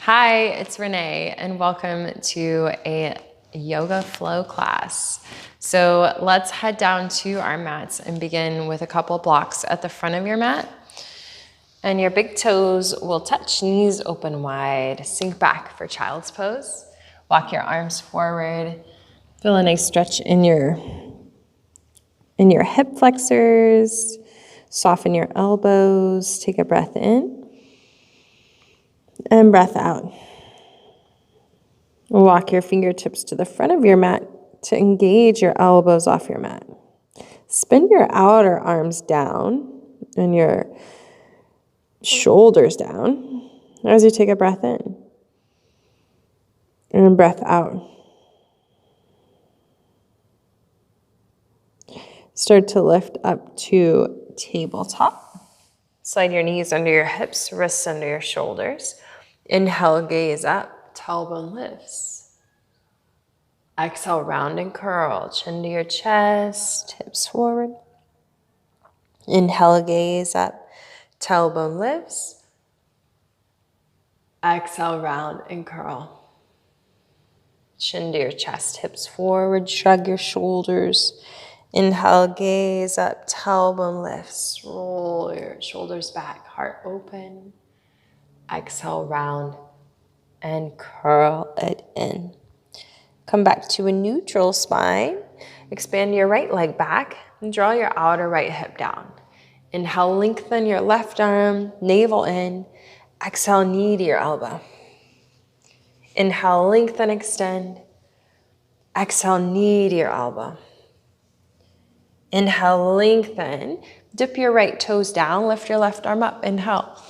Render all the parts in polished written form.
Hi, it's Renee, and welcome to a yoga flow class. So let's head down to our mats and begin with a couple blocks at the front of your mat. And your big toes will touch, knees open wide. Sink back for child's pose. Walk your arms forward. Feel a nice stretch in your hip flexors. Soften your elbows. Take a breath in and breath out. Walk your fingertips to the front of your mat to engage your elbows off your mat. Spin your outer arms down and your shoulders down as you take a breath in and breath out. Start to lift up to tabletop. Slide your knees under your hips, wrists under your shoulders. Inhale, gaze up, tailbone lifts. Exhale, round and curl, chin to your chest, hips forward. Inhale, gaze up, tailbone lifts. Exhale, round and curl. Chin to your chest, hips forward, shrug your shoulders. Inhale, gaze up, tailbone lifts. Roll your shoulders back, heart open. Exhale, round and curl it in. Come back to a neutral spine. Expand your right leg back and draw your outer right hip down. Inhale, lengthen your left arm, navel in. Exhale, knee to your elbow. Inhale, lengthen, extend. Exhale, knee to your elbow. Inhale, lengthen. Dip your right toes down, lift your left arm up. Inhale.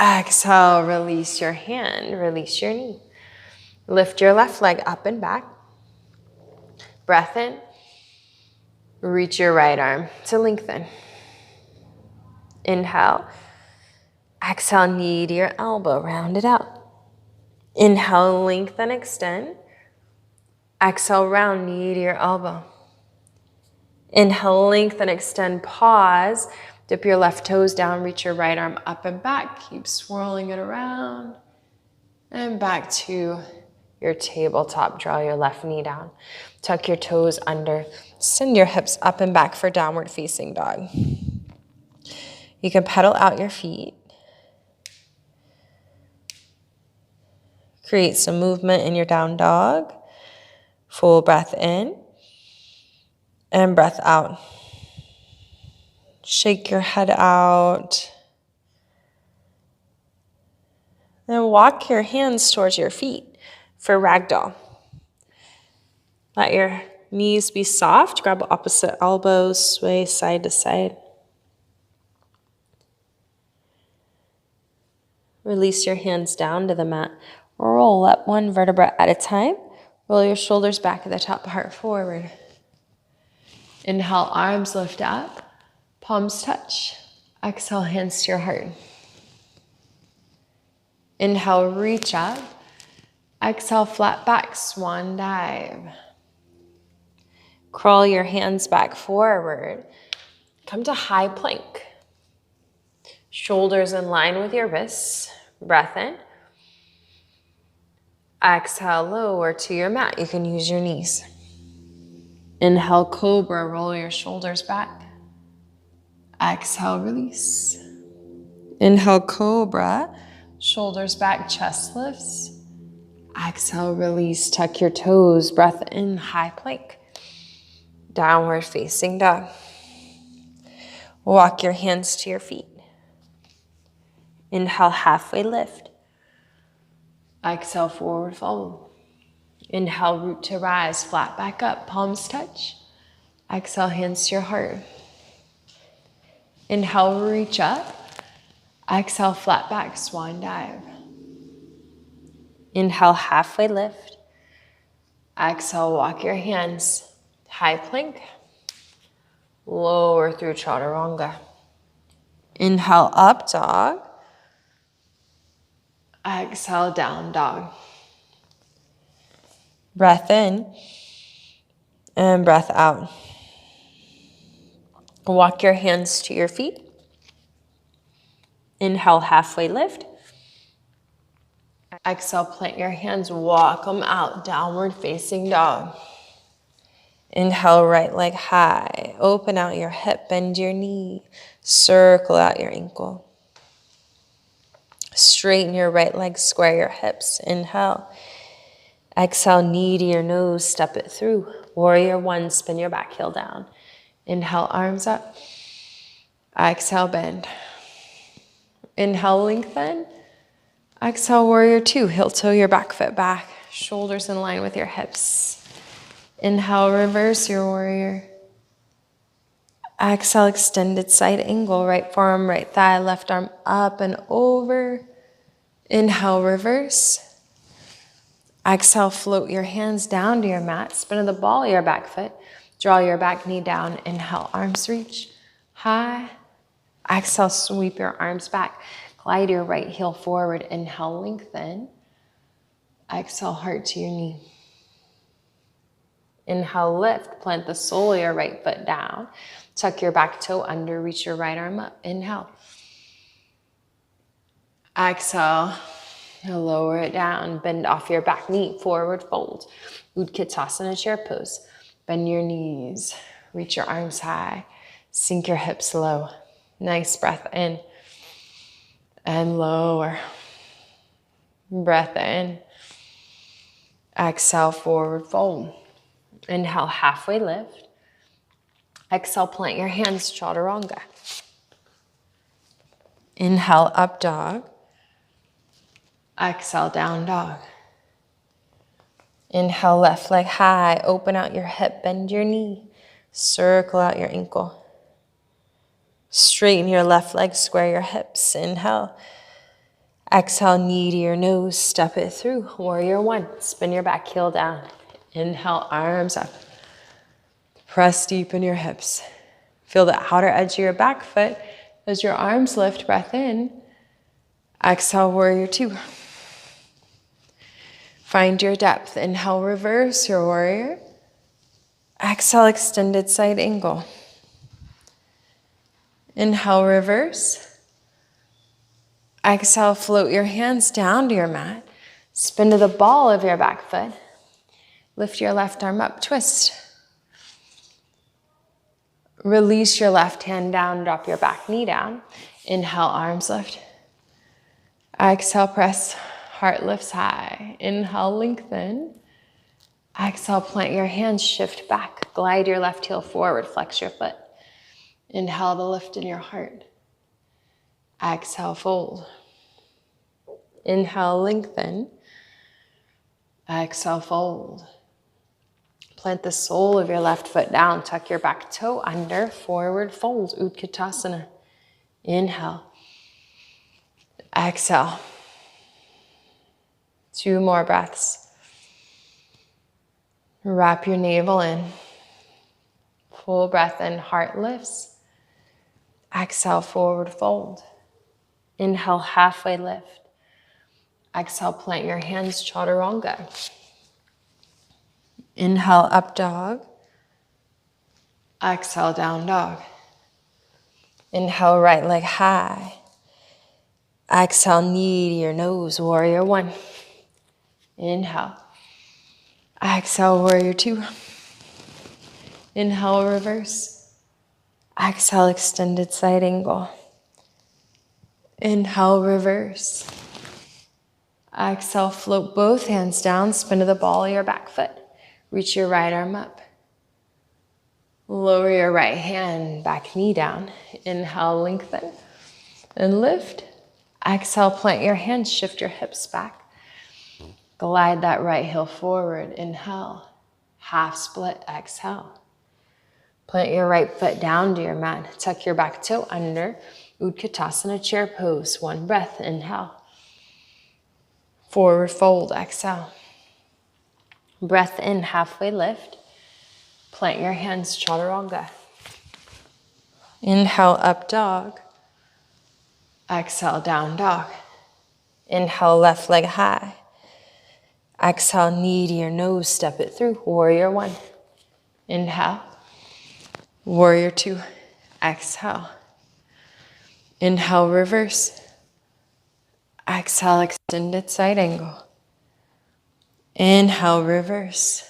Exhale, release your hand, release your knee. Lift your left leg up and back. Breath in. Reach your right arm to lengthen. Inhale. Exhale, knee to your elbow, round it out. Inhale, lengthen, extend. Exhale, round, knee to your elbow. Inhale, lengthen, extend, pause. Dip your left toes down, reach your right arm up and back. Keep swirling it around. And back to your tabletop. Draw your left knee down. Tuck your toes under. Send your hips up and back for downward facing dog. You can pedal out your feet. Create some movement in your down dog. Full breath in and breath out. Shake your head out. Then walk your hands towards your feet for ragdoll. Let your knees be soft. Grab opposite elbows, sway side to side. Release your hands down to the mat. Roll up one vertebra at a time. Roll your shoulders back at the top, heart forward. Inhale, arms lift up, palms touch. Exhale, hands to your heart. Inhale, reach up. Exhale, flat back, swan dive. Crawl your hands back forward. Come to high plank. Shoulders in line with your wrists. Breath in. Exhale, lower to your mat. You can use your knees. Inhale, cobra, roll your shoulders back. Exhale, release. Inhale, cobra, shoulders back, chest lifts. Exhale, release, tuck your toes, breath in, high plank. Downward facing dog. Walk your hands to your feet. Inhale, halfway lift. Exhale, forward fold. Inhale, root to rise, flat back up, palms touch. Exhale, hands to your heart. Inhale, reach up. Exhale, flat back, swan dive. Inhale, halfway lift. Exhale, walk your hands. High plank. Lower through chaturanga. Inhale, up dog. Exhale, down dog. Breath in and breath out. Walk your hands to your feet. Inhale, halfway lift. Exhale, plant your hands, walk them out, downward facing dog. Inhale, right leg high, open out your hip, bend your knee, circle out your ankle. Straighten your right leg, square your hips. Inhale. Exhale, knee to your nose, step it through. Warrior one, spin your back heel down. Inhale, arms up. Exhale, bend. Inhale, lengthen. Exhale, warrior two, heel toe your back foot back, shoulders in line with your hips. Inhale, reverse your warrior. Exhale, extended side angle, right forearm, right thigh, left arm up and over. Inhale, reverse. Exhale, float your hands down to your mat, spin of the ball of your back foot, draw your back knee down. Inhale, arms reach high. Exhale, sweep your arms back, glide your right heel forward. Inhale, lengthen. Exhale, heart to your knee. Inhale, lift, plant the sole of your right foot down. Tuck your back toe under, reach your right arm up. Inhale. Exhale, lower it down, bend off your back knee, forward fold. Utkatasana chair pose. Bend your knees, reach your arms high, sink your hips low. Nice breath in and lower. Breath in. Exhale, forward fold. Inhale, halfway lift. Exhale, plant your hands, chaturanga. Inhale, up dog. Exhale, down dog. Inhale, left leg high, open out your hip, bend your knee, circle out your ankle. Straighten your left leg, square your hips. Inhale. Exhale, knee to your nose, step it through. Warrior one, spin your back heel down. Inhale, arms up. Press deep in your hips. Feel the outer edge of your back foot as your arms lift, breath in. Exhale, warrior two. Find your depth. Inhale, reverse your warrior. Exhale, extended side angle. Inhale, reverse. Exhale, float your hands down to your mat. Spin to the ball of your back foot. Lift your left arm up, twist. Release your left hand down, drop your back knee down. Inhale, arms lift. Exhale, press, heart lifts high. Inhale, lengthen. Exhale, plant your hands, shift back. Glide your left heel forward, flex your foot. Inhale to lift in your heart. Exhale, fold. Inhale, lengthen. Exhale, fold. Plant the sole of your left foot down. Tuck your back toe under. Forward fold. Utkatasana. Inhale. Exhale. 2 more breaths. Wrap your navel in. Full breath in. Heart lifts. Exhale, forward fold. Inhale, halfway lift. Exhale, plant your hands, chaturanga. Inhale, up dog. Exhale, down dog. Inhale, right leg high. Exhale, knee to your nose, warrior one. Inhale. Exhale, warrior two. Inhale, reverse. Exhale, extended side angle. Inhale, reverse. Exhale, float both hands down, spin to the ball of your back foot. Reach your right arm up. Lower your right hand, back knee down. Inhale, lengthen and lift. Exhale, plant your hands, shift your hips back. Glide that right heel forward. Inhale, half split, exhale. Plant your right foot down to your mat. Tuck your back toe under. Utkatasana chair pose. 1 breath, inhale. Forward fold, exhale. Breath in, halfway lift. Plant your hands, chaturanga. Inhale, up dog. Exhale, down dog. Inhale, left leg high. Exhale, knee to your nose, step it through. Warrior one. Inhale. Warrior two. Exhale. Inhale, reverse. Exhale, extended side angle. Inhale, reverse.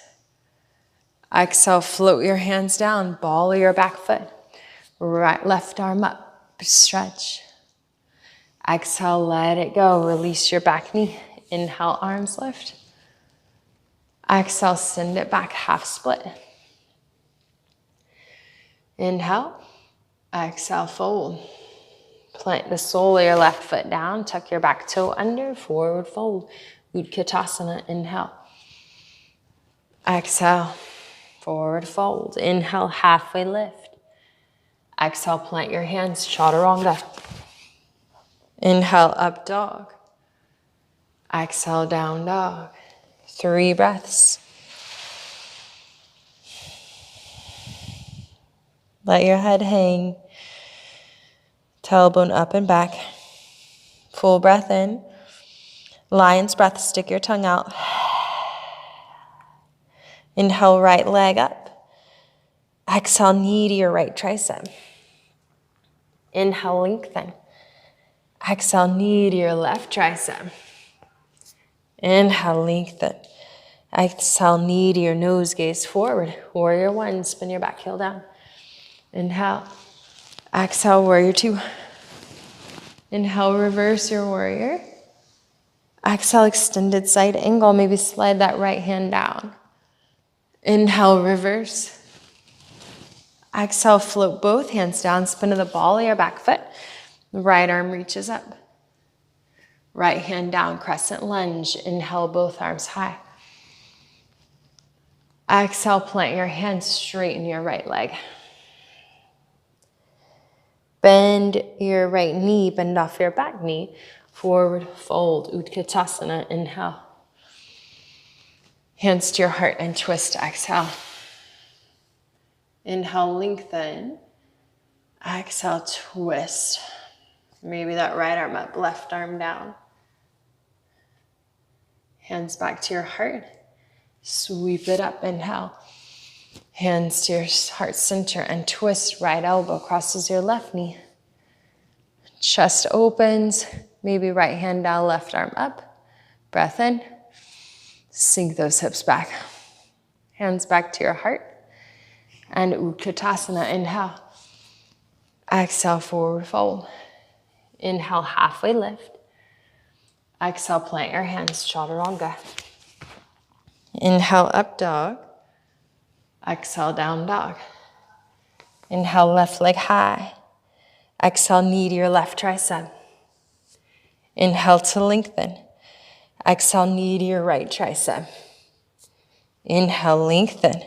Exhale, float your hands down, ball your back foot. Right, left arm up, stretch. Exhale, let it go. Release your back knee. Inhale, arms lift. Exhale, send it back, half split. Inhale. Exhale, fold. Plant the sole of your left foot down. Tuck your back toe under, forward fold. Utkatasana, inhale. Exhale, forward fold. Inhale, halfway lift. Exhale, plant your hands, chaturanga. Inhale, up dog. Exhale, down dog. 3 breaths. Let your head hang. Tailbone up and back. Full breath in. Lion's breath, stick your tongue out. Inhale, right leg up. Exhale, knee to your right tricep. Inhale, lengthen. Exhale, knee to your left tricep. Inhale, lengthen. Exhale, knee to your nose, gaze forward. Warrior 1, spin your back heel down. Inhale. Exhale, warrior 2. Inhale, reverse your warrior. Exhale, extended side angle. Maybe slide that right hand down. Inhale, reverse. Exhale, float both hands down. Spin to the ball of your back foot. Right arm reaches up. Right hand down, crescent lunge. Inhale, both arms high. Exhale, plant your hands, straighten your right leg. Bend your right knee, bend off your back knee. Forward fold, Utkatasana, inhale. Hands to your heart and twist, exhale. Inhale, lengthen. Exhale, twist. Maybe that right arm up, left arm down. Hands back to your heart. Sweep it up, inhale. Hands to your heart center and twist. Right elbow crosses your left knee. Chest opens. Maybe right hand down, left arm up. Breath in. Sink those hips back. Hands back to your heart. And Utkatasana, inhale. Exhale, forward fold. Inhale, halfway lift. Exhale, plant your hands, chaturanga. Inhale, up dog. Exhale, down dog. Inhale, left leg high. Exhale, knee to your left tricep. Inhale to lengthen. Exhale, knee to your right tricep. Inhale, lengthen.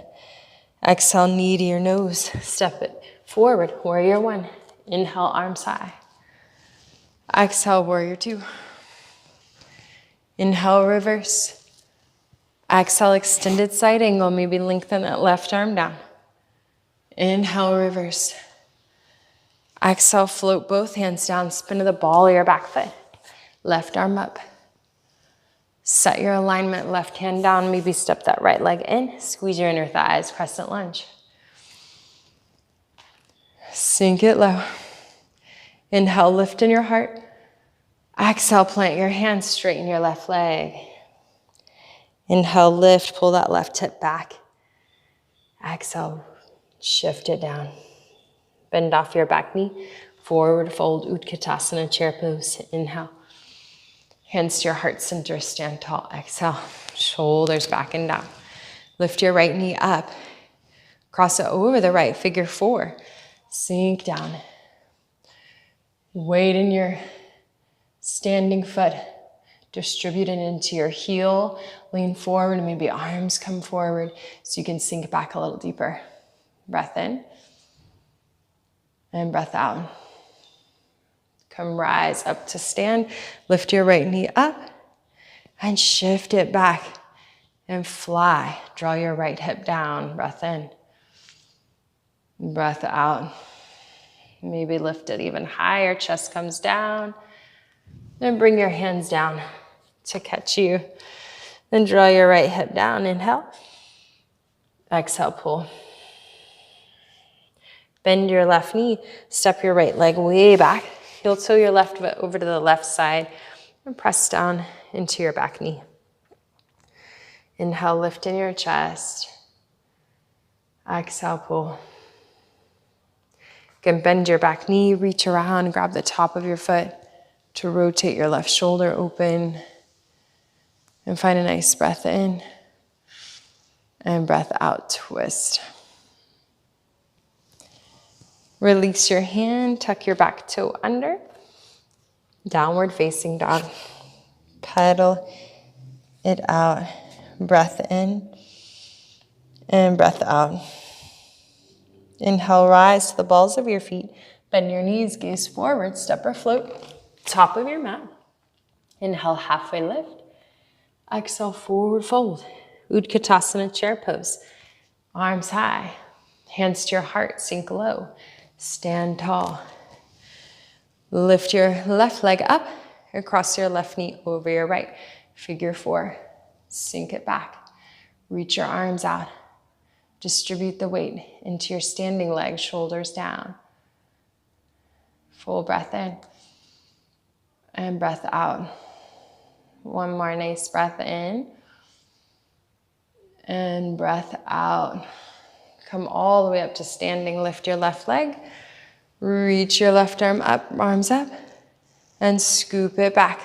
Exhale, knee to your nose. Step it forward, warrior 1. Inhale, arms high. Exhale, warrior 2. Inhale, reverse. Exhale, extended side angle. Maybe lengthen that left arm down. Inhale, reverse. Exhale, float both hands down. Spin to the ball of your back foot. Left arm up. Set your alignment, left hand down. Maybe step that right leg in. Squeeze your inner thighs, crescent lunge. Sink it low. Inhale, lift in your heart. Exhale, plant your hands, straighten your left leg. Inhale, lift, pull that left hip back. Exhale, shift it down. Bend off your back knee. Forward fold, Utkatasana, chair pose. Inhale. Hands to your heart center, stand tall. Exhale, shoulders back and down. Lift your right knee up. Cross it over the right, figure 4. Sink down. Weight in your standing foot. Distribute it into your heel. Lean forward, maybe arms come forward so you can sink back a little deeper. Breath in. And breath out. Come rise up to stand. Lift your right knee up and shift it back and fly. Draw your right hip down. Breath in. Breath out. Maybe lift it even higher. Chest comes down. Then bring your hands down to catch you. Then draw your right hip down. Inhale. Exhale, pull. Bend your left knee. Step your right leg way back. Heel toe your left foot over to the left side. And press down into your back knee. Inhale, lift in your chest. Exhale, pull. Again, bend your back knee, reach around, grab the top of your foot to rotate your left shoulder open. And find a nice breath in. And breath out, twist. Release your hand, tuck your back toe under. Downward facing dog. Pedal it out. Breath in and breath out. Inhale, rise to the balls of your feet. Bend your knees, gaze forward, step or float. Top of your mat. Inhale, halfway lift. Exhale, forward fold. Utkatasana, chair pose. Arms high. Hands to your heart, sink low. Stand tall. Lift your left leg up and cross your left knee over your right. Figure 4. Sink it back. Reach your arms out. Distribute the weight into your standing leg, shoulders down. Full breath in and breath out. One more nice breath in and breath out. Come all the way up to standing. Lift your left leg. Reach your left arm up, arms up, and scoop it back.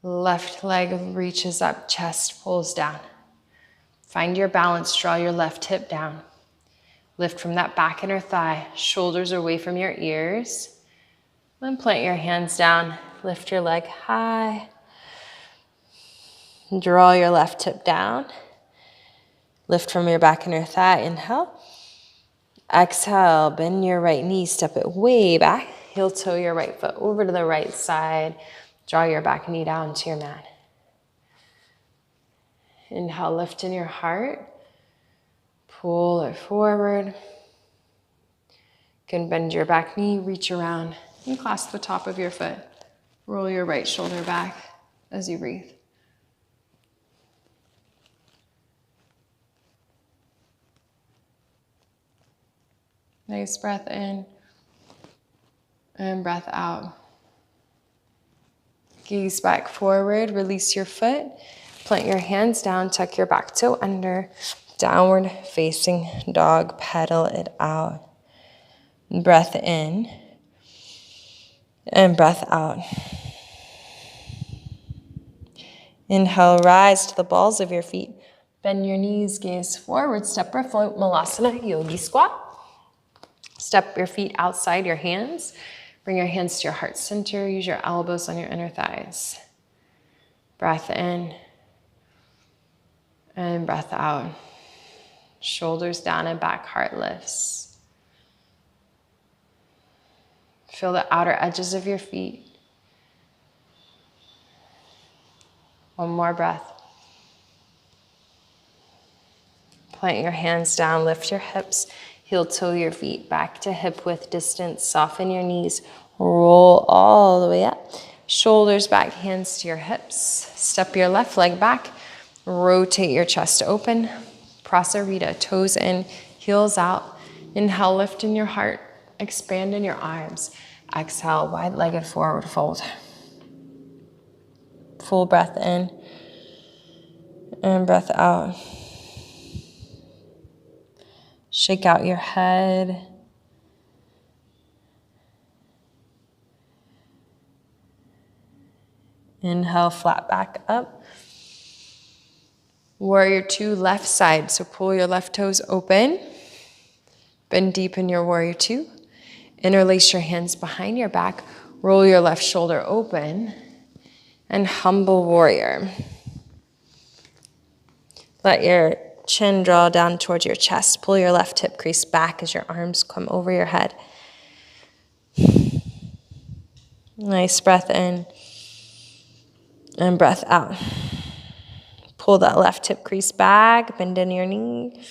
Left leg reaches up, chest pulls down. Find your balance, draw your left hip down. Lift from that back inner thigh, shoulders away from your ears. Then plant your hands down, lift your leg high. Draw your left hip down. Lift from your back inner thigh, inhale. Exhale, bend your right knee, step it way back. Heel toe your right foot over to the right side. Draw your back knee down to your mat. Inhale, lift in your heart. Pull it forward. You can bend your back knee, reach around, and clasp the top of your foot. Roll your right shoulder back as you breathe. Nice breath in and breath out. Gaze back forward, release your foot. Plant your hands down, tuck your back toe under. Downward facing dog, pedal it out. Breath in and breath out. Inhale, rise to the balls of your feet. Bend your knees, gaze forward, step or float, Malasana, yogi squat. Step your feet outside your hands. Bring your hands to your heart center. Use your elbows on your inner thighs. Breath in and breath out. Shoulders down and back, heart lifts. Feel the outer edges of your feet. One more breath. Plant your hands down, lift your hips. Heel toe your feet back to hip width distance. Soften your knees. Roll all the way up. Shoulders back, hands to your hips. Step your left leg back. Rotate your chest open. Prasarita, toes in, heels out. Inhale, lift in your heart. Expand in your arms. Exhale, wide-legged forward fold. Full breath in and breath out. Shake out your head. Inhale, flat back up. Warrior 2, left side. So pull your left toes open. Bend deep in your warrior 2. Interlace your hands behind your back. Roll your left shoulder open. And humble warrior. Let your chin draw down towards your chest. Pull your left hip crease back as your arms come over your head. Nice breath in and breath out. Pull that left hip crease back, bend in your knee.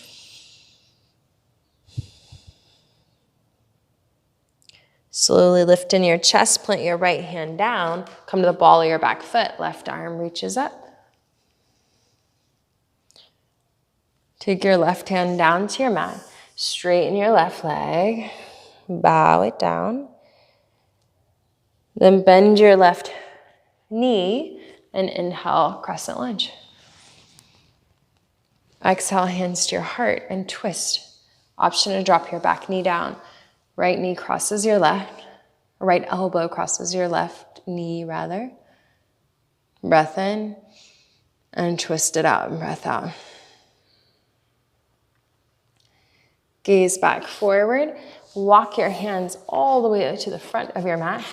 Slowly lift in your chest, plant your right hand down, come to the ball of your back foot, left arm reaches up. Take your left hand down to your mat, straighten your left leg, bow it down. Then bend your left knee, and inhale, crescent lunge. Exhale, hands to your heart and twist. Option to drop your back knee down. Right knee crosses your left, right elbow crosses your left knee rather. Breath in and twist it out and breath out. Gaze back forward. Walk your hands all the way to the front of your mat.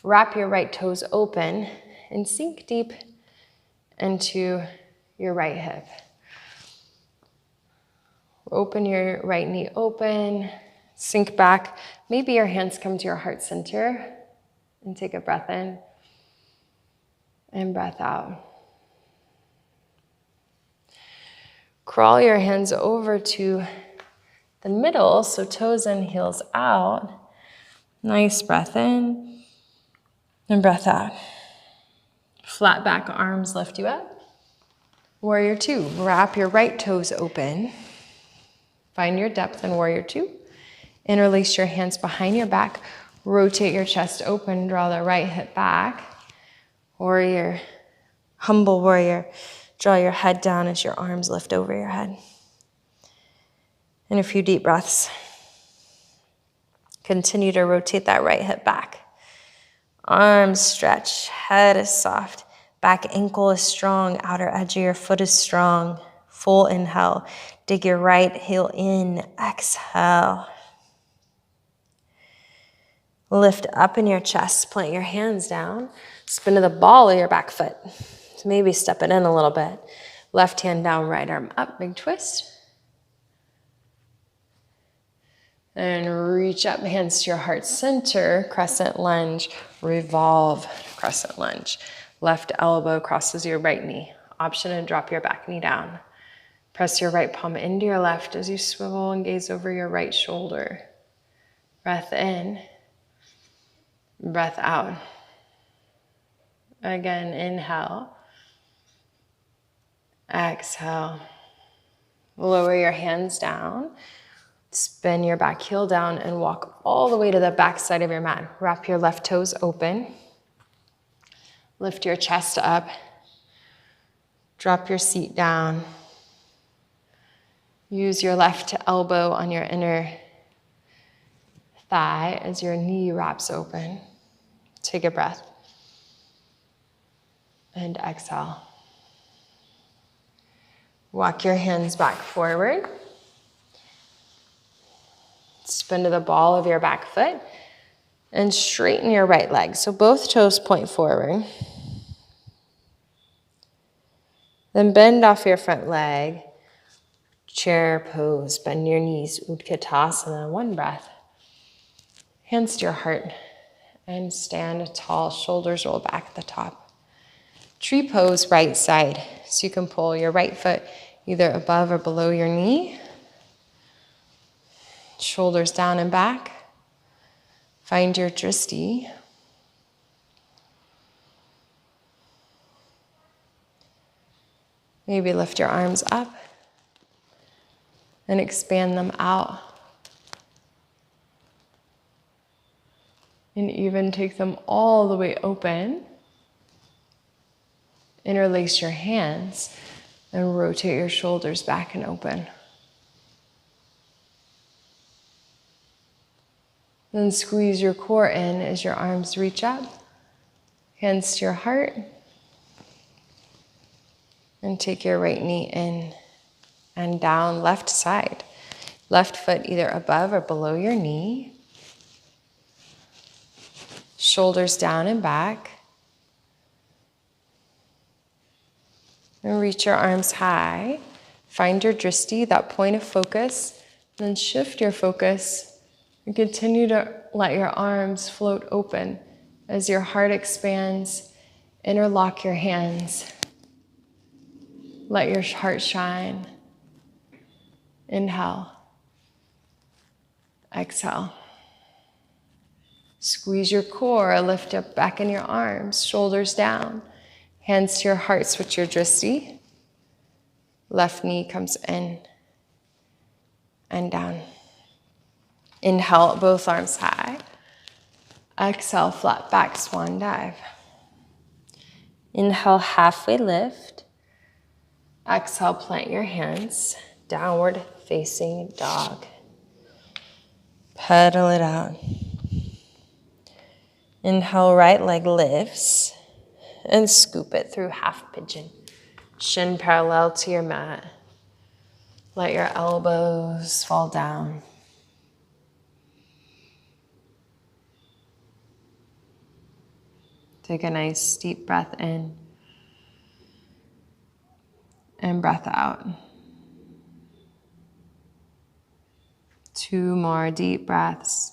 Wrap your right toes open and sink deep into your right hip. Open your right knee open, sink back. Maybe your hands come to your heart center and take a breath in and breath out. Crawl your hands over to the middle, so toes in, heels out. Nice breath in and breath out. Flat back arms lift you up. Warrior two, wrap your right toes open. Find your depth in warrior two. Interlace your hands behind your back. Rotate your chest open, draw the right hip back. Warrior, humble warrior. Draw your head down as your arms lift over your head. And a few deep breaths. Continue to rotate that right hip back. Arms stretch, head is soft, back ankle is strong, outer edge of your foot is strong. Full inhale, dig your right heel in, exhale. Lift up in your chest, plant your hands down, spin to the ball of your back foot. So maybe step it in a little bit. Left hand down, right arm up, big twist. And reach up, hands to your heart center, crescent lunge, revolve, crescent lunge. Left elbow crosses your right knee. Option to drop your back knee down. Press your right palm into your left as you swivel and gaze over your right shoulder. Breath in, breath out. Again, inhale, exhale. Lower your hands down. Spin your back heel down and walk all the way to the back side of your mat. Wrap your left toes open. Lift your chest up. Drop your seat down. Use your left elbow on your inner thigh as your knee wraps open. Take a breath. And exhale. Walk your hands back forward. Spin to the ball of your back foot and straighten your right leg. So both toes point forward. Then bend off your front leg. Chair pose, bend your knees, Utkatasana, one breath. Hands to your heart and stand tall, shoulders roll back at the top. Tree pose, right side. So you can pull your right foot either above or below your knee. Shoulders down and back. Find your dristi. Maybe lift your arms up and expand them out. And even take them all the way open. Interlace your hands and rotate your shoulders back and open. Then squeeze your core in as your arms reach up. Hands to your heart. And take your right knee in and down, left side. Left foot either above or below your knee. Shoulders down and back. And reach your arms high. Find your dristi, that point of focus. Then shift your focus and continue to let your arms float open as your heart expands. Interlock your hands. Let your heart shine. Inhale. Exhale. Squeeze your core, lift up back in your arms, shoulders down. Hands to your heart, switch your dristi. Left knee comes in and down. Inhale, both arms high. Exhale, flat back, swan dive. Inhale, halfway lift. Exhale, plant your hands. Downward facing dog. Pedal it out. Inhale, right leg lifts. And scoop it through half pigeon. Shin parallel to your mat. Let your elbows fall down. Take a nice deep breath in and breath out. 2 more deep breaths.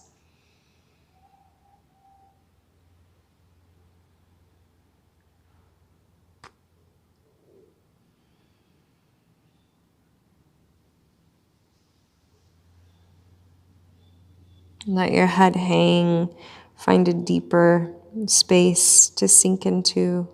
Let your head hang. Find a deeper space to sink into.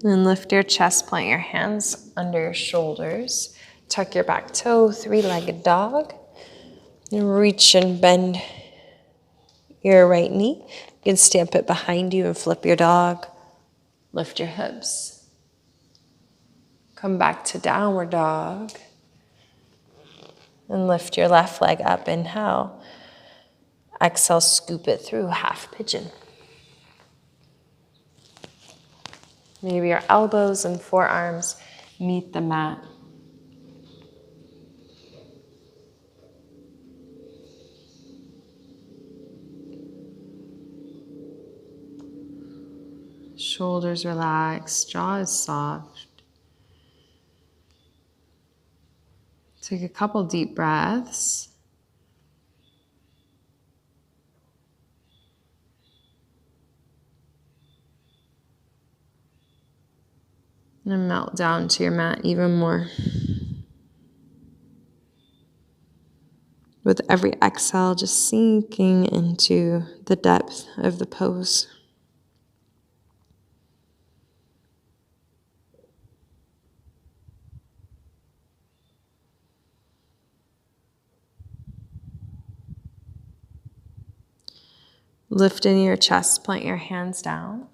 And lift your chest, plant your hands under your shoulders. Tuck your back toe, 3-legged dog. And reach and bend your right knee. You can stamp it behind you and flip your dog. Lift your hips. Come back to downward dog. And lift your left leg up. Inhale. Exhale, scoop it through half pigeon. Maybe your elbows and forearms meet the mat. Shoulders relaxed, jaw is soft. Take a couple deep breaths. And melt down to your mat even more. With every exhale, just sinking into the depth of the pose. Lift in your chest, plant your hands down.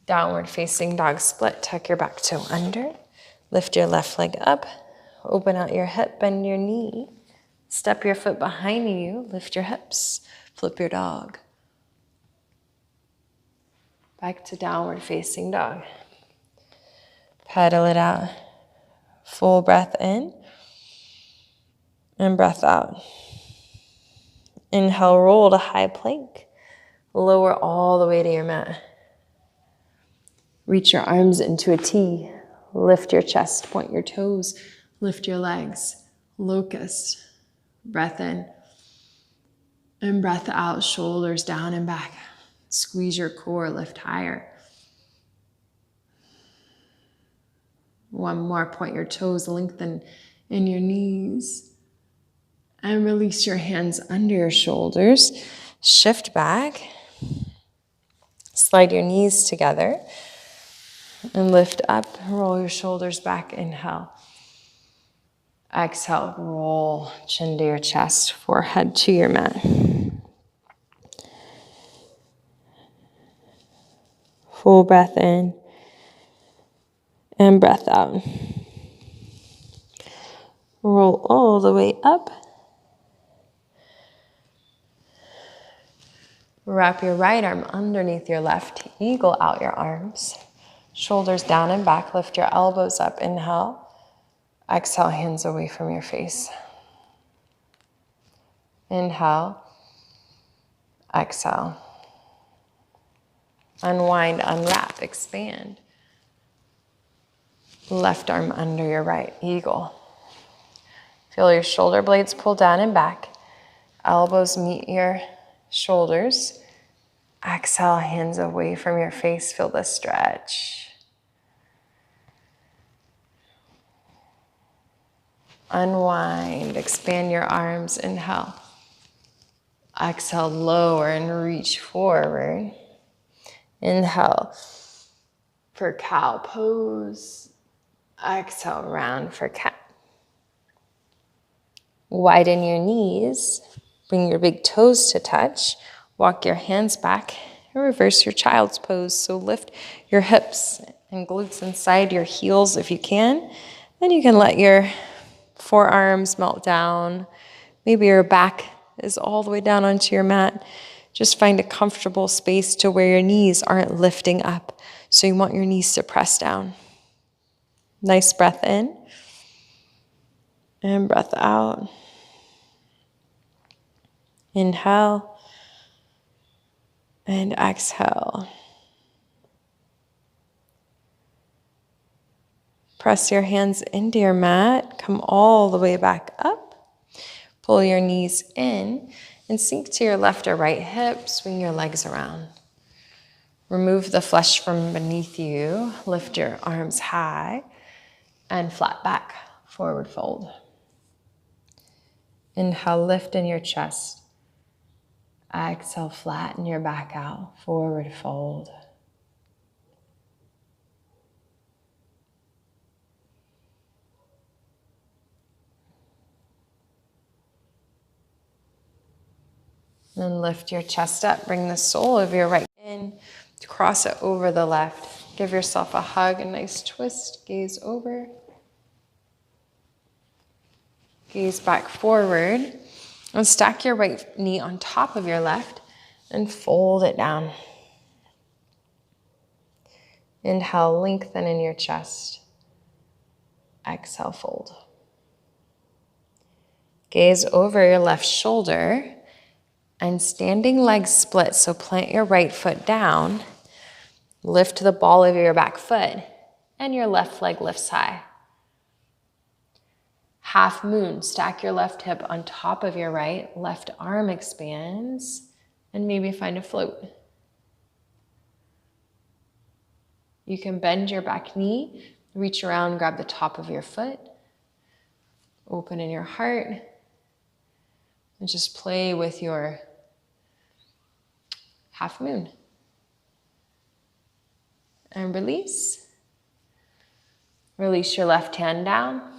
Downward facing dog split, tuck your back toe under. Lift your left leg up, open out your hip, bend your knee. Step your foot behind you, lift your hips, flip your dog. Back to downward facing dog. Pedal it out. Full breath in and breath out. Inhale, roll to high plank. Lower all the way to your mat. Reach your arms into a T. Lift your chest, point your toes, lift your legs. Locust. Breath in and breath out, shoulders down and back. Squeeze your core, lift higher. One more, point your toes, lengthen in your knees. And release your hands under your shoulders. Shift back. Slide your knees together. And lift up, roll your shoulders back, inhale. Exhale, roll chin to your chest, forehead to your mat. Full breath in and breath out. Roll all the way up. Wrap your right arm underneath your left, eagle out your arms. Shoulders down and back, lift your elbows up, inhale. Exhale, hands away from your face. Inhale, exhale. Unwind, unwrap, expand. Left arm under your right, eagle. Feel your shoulder blades pull down and back. Elbows meet your shoulders. Exhale, hands away from your face. Feel the stretch. Unwind, expand your arms, inhale. Exhale, lower and reach forward. Inhale for cow pose. Exhale, round for cat. Widen your knees. Bring your big toes to touch. Walk your hands back and reverse your child's pose. So lift your hips and glutes inside your heels if you can. Then you can let your forearms melt down. Maybe your back is all the way down onto your mat. Just find a comfortable space to where your knees aren't lifting up. So you want your knees to press down. Nice breath in and breath out. Inhale and exhale. Press your hands into your mat. Come all the way back up. Pull your knees in and sink to your left or right hip. Swing your legs around. Remove the flesh from beneath you. Lift your arms high and flat back. Forward fold. Inhale, lift in your chest. Exhale, flatten your back out. Forward fold. Then lift your chest up. Bring the sole of your right in. Cross it over the left. Give yourself a hug, a nice twist. Gaze over. Gaze back forward. And stack your right knee on top of your left and fold it down. Inhale, lengthen in your chest. Exhale, fold. Gaze over your left shoulder and standing legs split. So plant your right foot down. Lift the ball of your back foot and your left leg lifts high. Half moon, stack your left hip on top of your right, left arm expands, and maybe find a float. You can bend your back knee, reach around, grab the top of your foot, open in your heart, and just play with your half moon. And release. Release your left hand down.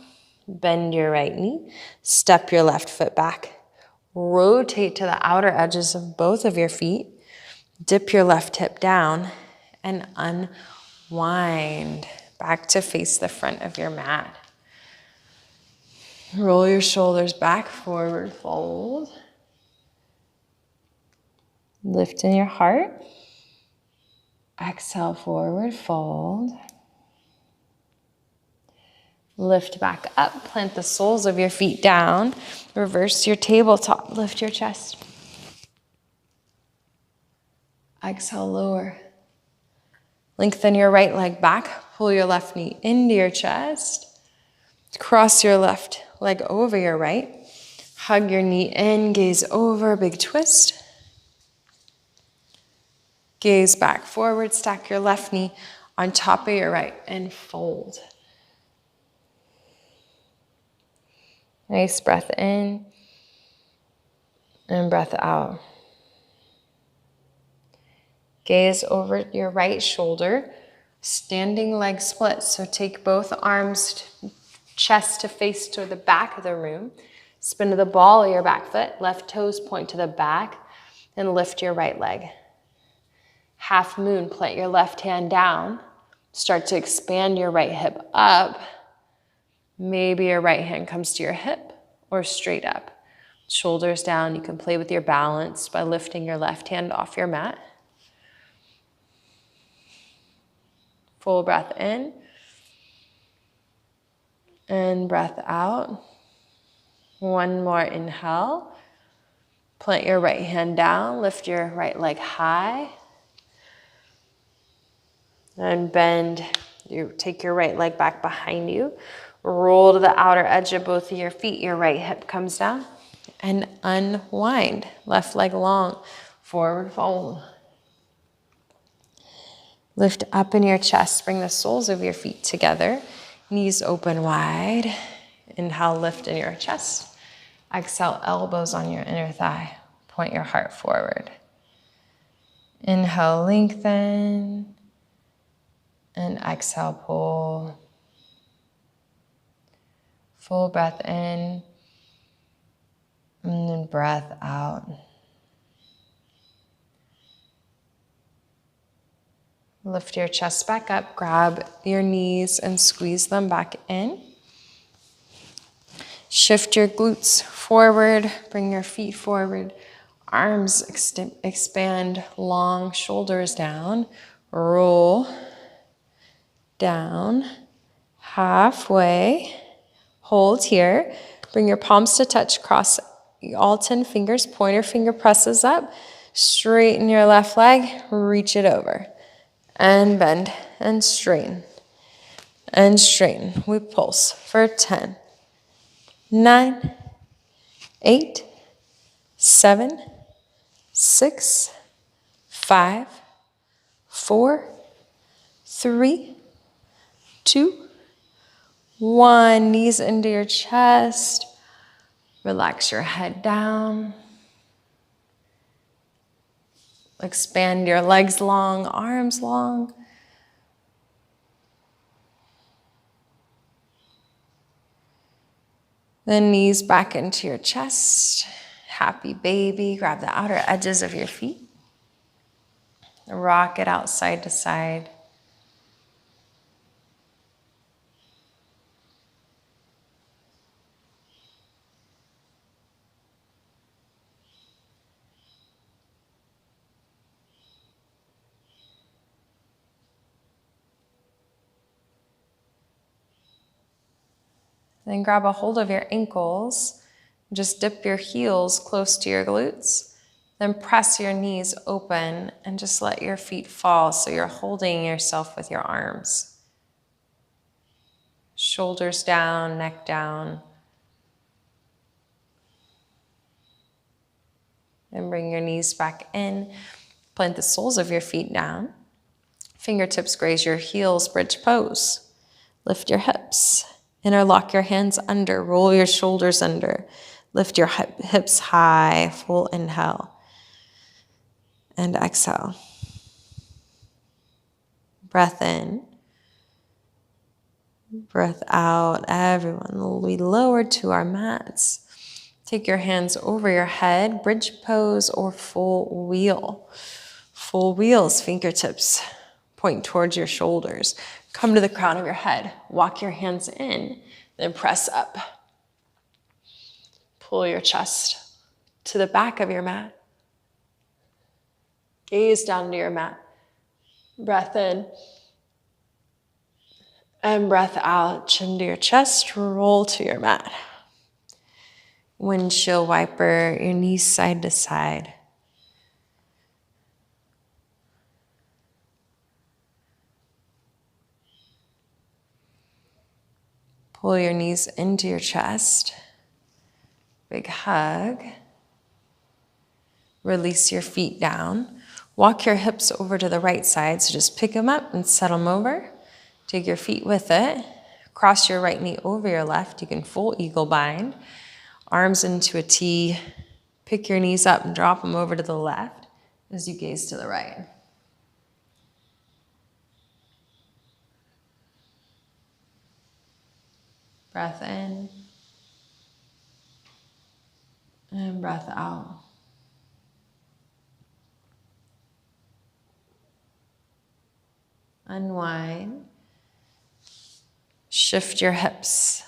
Bend your right knee, step your left foot back, rotate to the outer edges of both of your feet, dip your left hip down, and unwind back to face the front of your mat. Roll your shoulders back, forward fold. Lift in your heart. Exhale, forward fold. Lift back up, plant the soles of your feet down, reverse your tabletop, lift your chest. Exhale, lower. Lengthen your right leg back, pull your left knee into your chest, cross your left leg over your right, hug your knee in, gaze over, big twist. Gaze back forward, stack your left knee on top of your right and fold. Nice breath in and breath out. Gaze over your right shoulder, standing leg split. So take both arms, chest to face to the back of the room. Spin to the ball of your back foot, left toes point to the back, and lift your right leg. Half moon, plant your left hand down. Start to expand your right hip up. Maybe your right hand comes to your hip or straight up. Shoulders down. You can play with your balance by lifting your left hand off your mat. Full breath in and breath out. One more inhale. Plant your right hand down. Lift your right leg high. And bend. You take your right leg back behind you. Roll to the outer edge of both of your feet. Your right hip comes down. And unwind. Left leg long. Forward fold. Lift up in your chest. Bring the soles of your feet together. Knees open wide. Inhale, lift in your chest. Exhale, elbows on your inner thigh. point your heart forward. Inhale, lengthen. And exhale, pull. Full breath in. And then breath out. Lift your chest back up, grab your knees and squeeze them back in. Shift your glutes forward, bring your feet forward. Arms expand, long, shoulders down. Roll down, halfway. Hold here. Bring your palms to touch, cross all 10 fingers, pointer finger presses up. Straighten your left leg, reach it over. And bend, and straighten, and straighten. We pulse for 10, 9, 8, 7, 6, 5, 4, 3, 2, 1. Knees into your chest. Relax your head down. Expand your legs long, arms long. Then knees back into your chest. Happy baby. Grab the outer edges of your feet. Rock it out side to side. Then grab a hold of your ankles. Just dip your heels close to your glutes. Then press your knees open and just let your feet fall so you're holding yourself with your arms. Shoulders down, neck down. And bring your knees back in. Plant the soles of your feet down. Fingertips graze your heels, bridge pose. Lift your hips. Interlock your hands under. Roll your shoulders under. Lift your hips high. Full inhale. And exhale. Breath in. Breath out. Everyone, we lowered to our mats. Take your hands over your head, bridge pose or full wheel. Full wheels, fingertips point towards your shoulders. Come to the crown of your head. Walk your hands in, then press up. Pull your chest to the back of your mat. Gaze down to your mat. Breath in. And breath out, chin to your chest, roll to your mat. Windshield wiper, your knees side to side. Pull your knees into your chest. Big hug. Release your feet down. Walk your hips over to the right side, so just pick them up and set them over. Take your feet with it. Cross your right knee over your left. You can full eagle bind. Arms into a T. Pick your knees up and drop them over to the left as you gaze to the right. Breath in. And breath out. Unwind. Shift your hips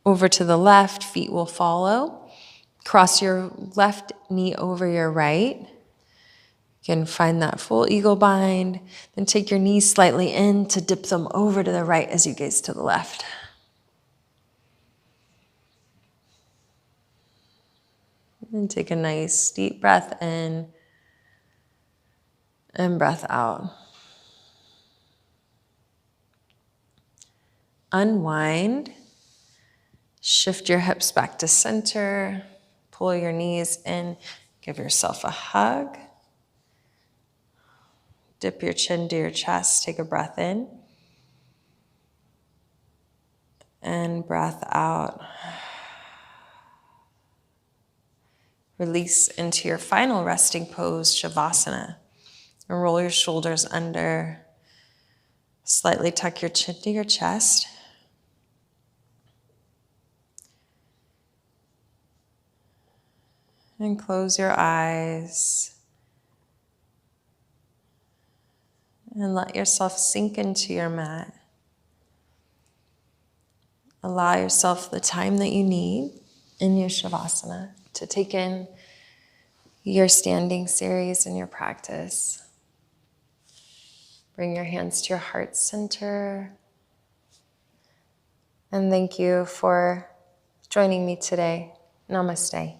over to the left, feet will follow. Cross your left knee over your right. You can find that full eagle bind. Then take your knees slightly in to dip them over to the right as you gaze to the left. And take a nice deep breath in and breath out. Unwind. Shift your hips back to center. Pull your knees in. Give yourself a hug. Dip your chin to your chest. Take a breath in. And breath out. Release into your final resting pose, Shavasana. And roll your shoulders under. Slightly tuck your chin to your chest. And close your eyes. And let yourself sink into your mat. Allow yourself the time that you need in your Shavasana to take in your standing series and your practice. Bring your hands to your heart center. And thank you for joining me today. Namaste.